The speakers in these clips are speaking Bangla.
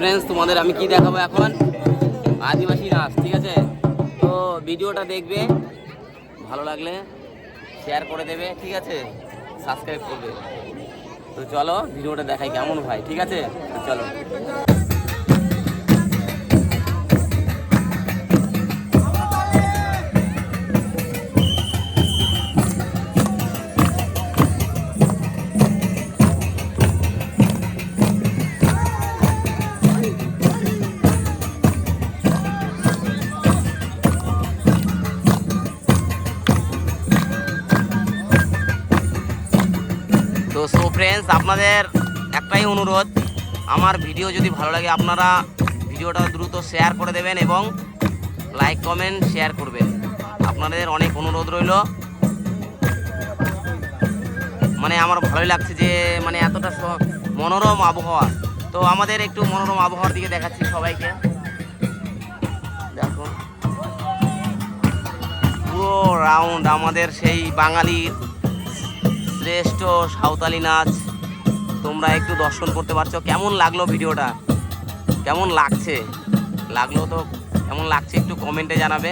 ফ্রেন্ডস, তোমাদের আমি কি দেখাবো এখন, আদিবাসী নাচ। ঠিক আছে, তো ভিডিওটা দেখবে, ভালো লাগলে শেয়ার করে দেবে, ঠিক আছে, সাবস্ক্রাইব করবে। তো চলো ভিডিওটা দেখাই কেমন ভাই, ঠিক আছে, তো চলো। তো সো ফ্রেন্ডস, আপনাদের একটাই অনুরোধ, আমার ভিডিও যদি ভালো লাগে আপনারা ভিডিওটা দ্রুত শেয়ার করে দেবেন এবং লাইক কমেন্ট শেয়ার করবেন। আপনাদের অনেক অনুরোধ রইল। মানে আমার ভালোই লাগছে যে মানে এতটা মনোরম আবহাওয়া। তো আমাদের একটু মনোরম আবহাওয়ার দিকে দেখাচ্ছি সবাইকে। দেখো পুরো রাউন্ড আমাদের সেই বাঙালির শ্রেষ্ঠ সাঁওতালি নাচ তোমরা একটু দর্শন করতে পারছো। কেমন লাগলো ভিডিওটা, কেমন লাগছে, লাগলো তো কেমন লাগছে একটু কমেন্টে জানাবে।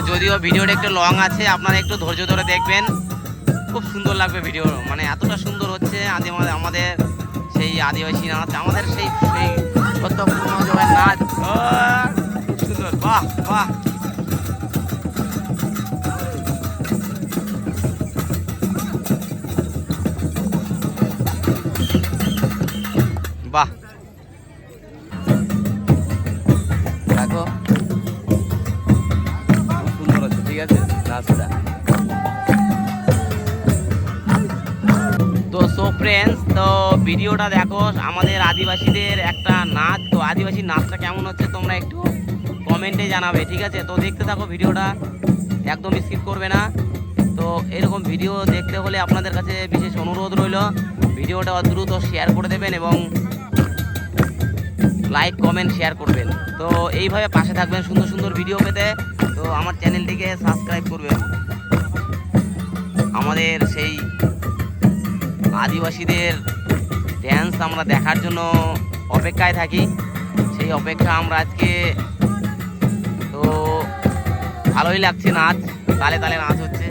যদিও ভিডিওটা একটু লং আছে, আপনারা একটু ধৈর্য ধরে দেখবেন, খুব সুন্দর লাগবে ভিডিও। মানে এতটা সুন্দর হচ্ছে আমাদের সেই আদিবাসী নাচ, আমাদের সেই সেই নাচ সুন্দর। বাহ বাহ, বাহ, দেখো ঠিক আছে নাচটা। তো সো ফ্রেন্ডস, তো ভিডিওটা দেখো, আমাদের আদিবাসীদের একটা নাচ। তো আদিবাসী নাচটা কেমন হচ্ছে তোমরা একটু কমেন্টে জানাবে, ঠিক আছে। তো দেখতে থাকো ভিডিওটা, একদম স্কিপ করবে না। তো এরকম ভিডিও দেখতে হলে আপনাদের কাছে বিশেষ অনুরোধ রইল, ভিডিওটা দ্রুত শেয়ার করে দেবেন এবং লাইক কমেন্ট শেয়ার করবেন। তো এইভাবে পাশে থাকবেন সুন্দর সুন্দর ভিডিও পেতে। তো আমার চ্যানেলটিকে সাবস্ক্রাইব করবেন। আমাদের সেই আদিবাসীদের ড্যান্স আমরা দেখার জন্য অপেক্ষায় থাকি, সেই অপেক্ষা আমরা আজকে। তো ভালোই লাগছে নাচ, তালে তালে নাচ হচ্ছে।